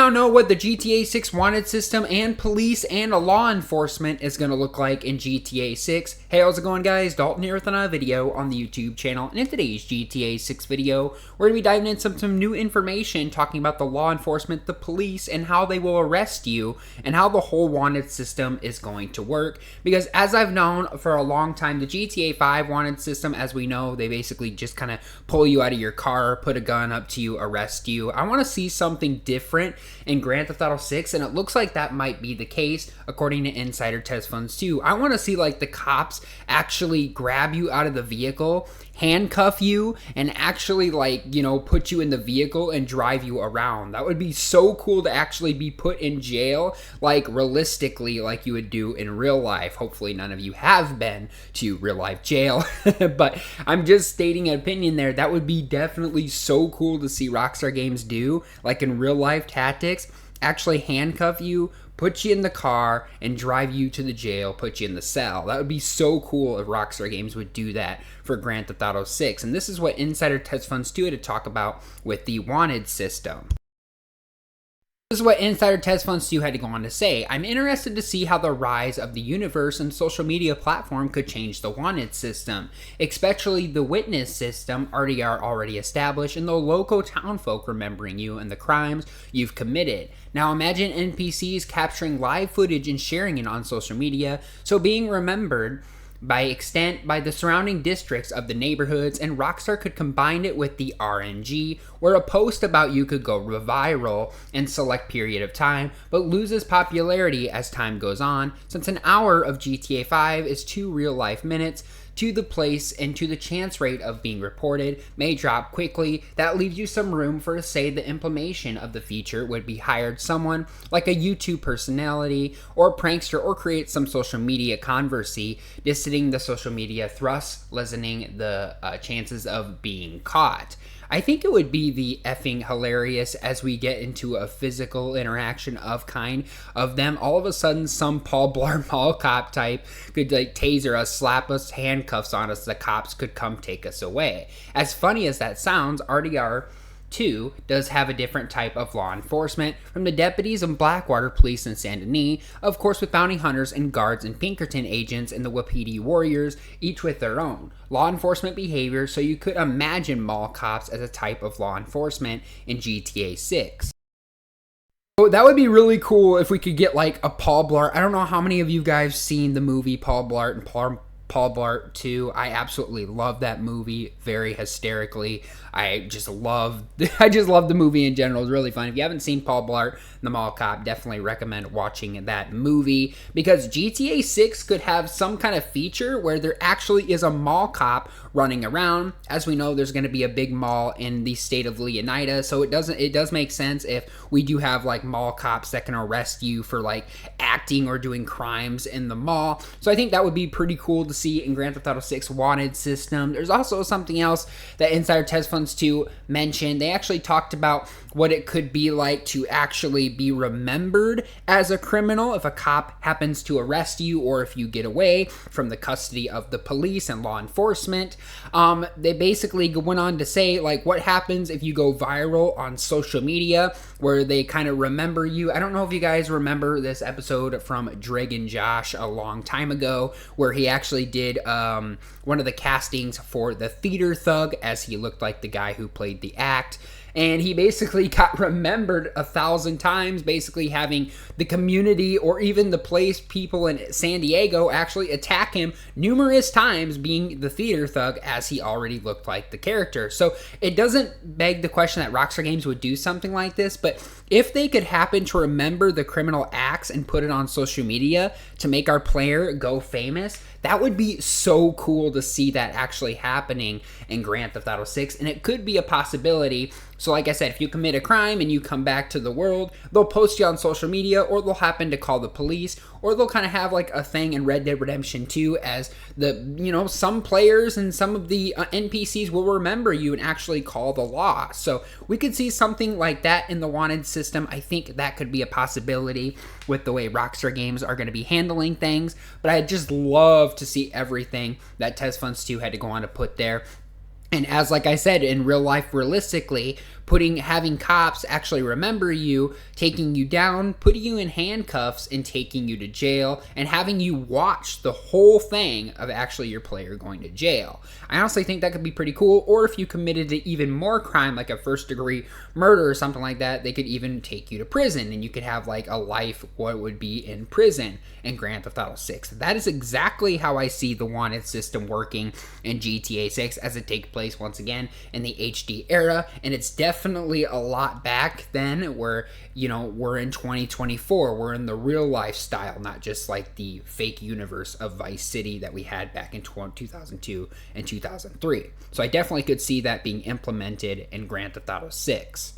now know what the GTA 6 wanted system and police and law enforcement is going to look like in GTA 6. Hey, how's it going, guys? Dalton here with another video on the YouTube channel. And in today's GTA 6 video, we're going to be diving into some new information talking about the law enforcement, the police, and how they will arrest you and how the whole wanted system is going to work. Because as I've known for a long time, the GTA 5 wanted system, as we know, they basically just kind of pull you out of your car, put a gun up to you, arrest you. I want to see something different in Grand Theft Auto 6, and it looks like that might be the case according to Insider Test Funds 2. I want to see like the cops actually grab you out of the vehicle, handcuff you, and actually put you in the vehicle and drive you around. That would be so cool to actually be put in jail, like realistically, like you would do in real life. Hopefully none of you have been to real life jail, but I'm just stating an opinion there. That would be definitely so cool to see Rockstar Games do, like in real life tactics, actually handcuff you, put you in the car, and drive you to the jail, put you in the cell. That would be so cool if Rockstar Games would do that for Grand Theft Auto 6. And this is what Insider Test Funds 2 had to talk about with the wanted system. This is what Insider Test Funds 2 had to go on to say. I'm interested to see how the rise of the universe and social media platform could change the wanted system, especially the witness system already established and the local townfolk remembering you and the crimes you've committed. Now imagine NPCs capturing live footage and sharing it on social media, so being remembered by extent by the surrounding districts of the neighborhoods, and Rockstar could combine it with the RNG, where a post about you could go viral in select period of time, but loses popularity as time goes on, since an hour of GTA 5 is 2 real-life minutes to the place, and to the chance rate of being reported may drop quickly. That leaves you some room for to say the implementation of the feature would be hired someone like a YouTube personality or prankster, or create some social media controversy, distancing the social media thrust, lessening the chances of being caught. I think it would be the effing hilarious as we get into a physical interaction of kind of them. All of a sudden, some Paul Blart Mall Cop type could like taser us, slap us, handcuffs on us. The cops could come take us away. As funny as that sounds, RDR 2 does have a different type of law enforcement, from the deputies of Blackwater Police in Saint Denis, of course with bounty hunters and guards and Pinkerton agents and the Wapiti Warriors, each with their own law enforcement behavior, so you could imagine mall cops as a type of law enforcement in GTA 6. So that would be really cool if we could get like a Paul Blart. I don't know how many of you guys seen the movie Paul Blart and Paul Blart 2. I absolutely love that movie, very hysterically. I just love the movie in general. It's really fun. If you haven't seen Paul Blart, the Mall Cop, definitely recommend watching that movie, because GTA 6 could have some kind of feature where there actually is a mall cop running around. As we know, there's going to be a big mall in the state of Leonida, so it does make sense if we do have like mall cops that can arrest you for like acting or doing crimes in the mall. So I think that would be pretty cool to see in Grand Theft Auto 6 wanted system. There's also something else that Insider Test Funds 2 mentioned. They actually talked about what it could be like to actually be remembered as a criminal if a cop happens to arrest you, or if you get away from the custody of the police and law enforcement. They basically went on to say like what happens if you go viral on social media, where they kind of remember you. I don't know if you guys remember this episode from Dragon Josh a long time ago, where he actually did one of the castings for the theater thug, as he looked like the guy who played the act. And he basically got remembered 1,000 times, basically having the community or even the place people in San Diego actually attack him numerous times, being the theater thug, as he already looked like the character. So it doesn't beg the question that Rockstar Games would do something like this, but if they could happen to remember the criminal acts and put it on social media to make our player go famous, that would be so cool to see that actually happening in Grand Theft Auto 6, and it could be a possibility. So like I said, if you commit a crime and you come back to the world, they'll post you on social media, or they'll happen to call the police, or they'll kind of have like a thing in Red Dead Redemption 2 as the, some players and some of the NPCs will remember you and actually call the law. So we could see something like that in the wanted system. I think that could be a possibility with the way Rockstar Games are going to be handling things, but I'd just love to see everything that Test Funds 2 had to go on to put there. And as like I said, in real life, realistically, having cops actually remember you, taking you down, putting you in handcuffs, and taking you to jail, and having you watch the whole thing of actually your player going to jail. I honestly think that could be pretty cool. Or if you committed even more crime, like a first-degree murder or something like that, they could even take you to prison, and you could have like a life what would be in prison in Grand Theft Auto 6. That is exactly how I see the wanted system working in GTA 6 as it takes place once again in the HD era, and it's definitely a lot back then where, you know, we're in 2024, we're in the real lifestyle, not just like the fake universe of Vice City that we had back in 2002 and 2003. So I definitely could see that being implemented in Grand Theft Auto 6.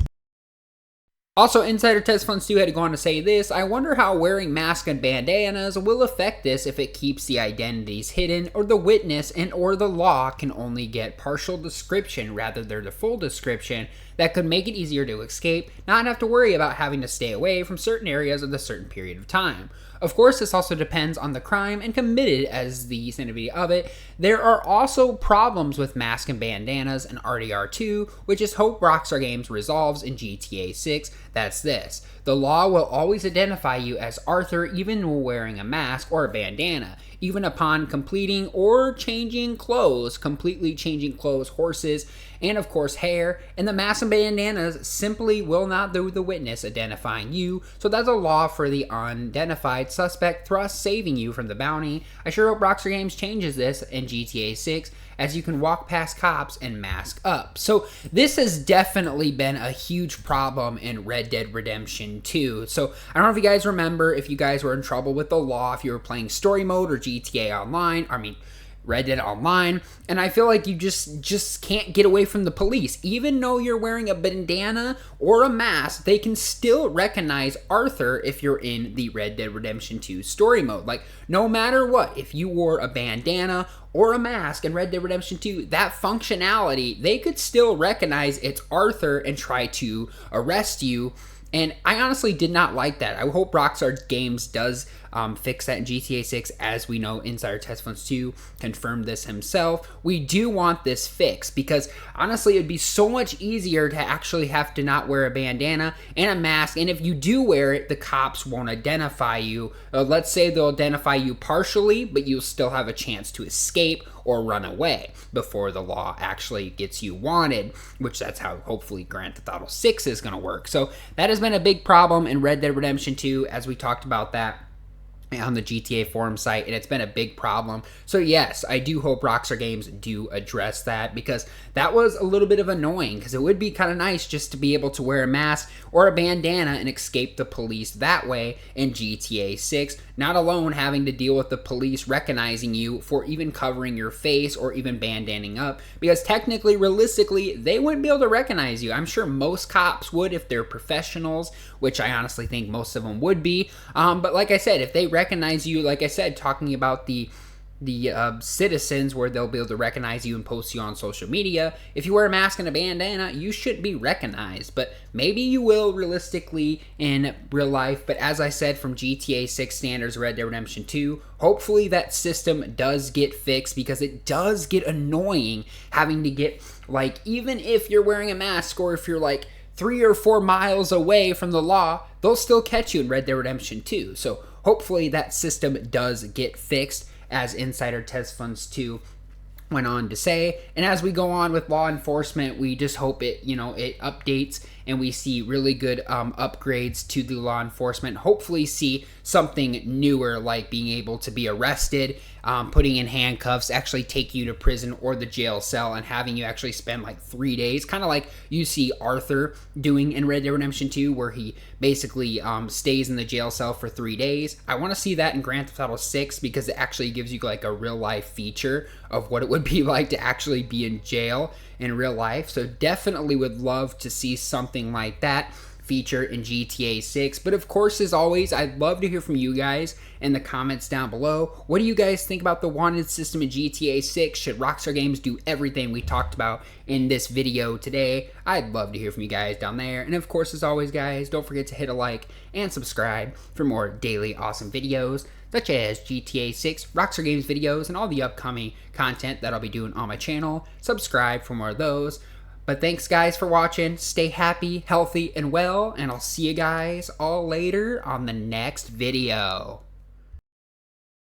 Also, Insider Test Funds 2 had to go on to say this: I wonder how wearing masks and bandanas will affect this if it keeps the identities hidden, or the witness and or the law can only get partial description rather than the full description that could make it easier to escape, not have to worry about having to stay away from certain areas of a certain period of time. Of course, this also depends on the crime and committed as the sensitivity of it. There are also problems with mask and bandanas in RDR2, which is hope Rockstar Games resolves in GTA 6. That's this: the law will always identify you as Arthur even when wearing a mask or a bandana, even upon completing or changing clothes, completely changing clothes, horses, and of course hair, and the mask and bandanas simply will not do the witness identifying you, so that's a law for the unidentified suspect, thus saving you from the bounty. I sure hope Rockstar Games changes this in GTA 6, as you can walk past cops and mask up. So this has definitely been a huge problem in Red Dead Redemption 2. So I don't know if you guys remember, if you guys were in trouble with the law, if you were playing story mode or GTA Online, Red Dead Online, and I feel like you just can't get away from the police. Even though you're wearing a bandana or a mask, they can still recognize Arthur if you're in the Red Dead Redemption 2 story mode. Like, no matter what, if you wore a bandana or a mask in Red Dead Redemption 2, that functionality, they could still recognize it's Arthur and try to arrest you. And I honestly did not like that. I hope Rockstar Games does fix that in GTA 6. As we know, Insider Test Funds 2 confirmed this himself. We do want this fixed because honestly, it'd be so much easier to actually have to not wear a bandana and a mask. And if you do wear it, the cops won't identify you. Let's say they'll identify you partially, but you'll still have a chance to escape or run away before the law actually gets you wanted, which that's how hopefully Grand Theft Auto 6 is going to work. So that has been a big problem in Red Dead Redemption 2, as we talked about that on the GTA forum site, and it's been a big problem. So yes, I do hope Rockstar Games do address that, because that was a little bit of annoying, because it would be kind of nice just to be able to wear a mask or a bandana and escape the police that way in GTA 6, not alone having to deal with the police recognizing you for even covering your face or even bandaning up, because technically, realistically, they wouldn't be able to recognize you. I'm sure most cops would if they're professionals, which I honestly think most of them would be, but like I said, if they recognize you, like I said, talking about the citizens, where they'll be able to recognize you and post you on social media. If you wear a mask and a bandana, you shouldn't be recognized, but maybe you will realistically in real life. But as I said, from GTA 6 standards, Red Dead Redemption 2, hopefully that system does get fixed, because it does get annoying having to get, like, even if you're wearing a mask or if you're like 3 or 4 miles away from the law, they'll still catch you in Red Dead Redemption 2. So hopefully that system does get fixed, as Insider Test Funds 2 went on to say. And as we go on with law enforcement, we just hope it, it updates and we see really good upgrades to the law enforcement. Hopefully see something newer, like being able to be arrested, putting in handcuffs, actually take you to prison or the jail cell, and having you actually spend like 3 days, kind of like you see Arthur doing in Red Dead Redemption 2, where he basically stays in the jail cell for 3 days. I want to see that in Grand Theft Auto 6, because it actually gives you like a real life feature of what it would be like to actually be in jail in real life. So definitely would love to see something like that feature in GTA 6. But of course, as always, I'd love to hear from you guys in the comments down below. What do you guys think about the wanted system in GTA 6? Should Rockstar Games do everything we talked about in this video today? I'd love to hear from you guys down there. And of course, as always, guys, don't forget to hit a like and subscribe for more daily awesome videos, such as GTA 6, Rockstar Games videos, and all the upcoming content that I'll be doing on my channel. Subscribe for more of those. But thanks guys for watching. Stay happy, healthy, and well, and I'll see you guys all later on the next video.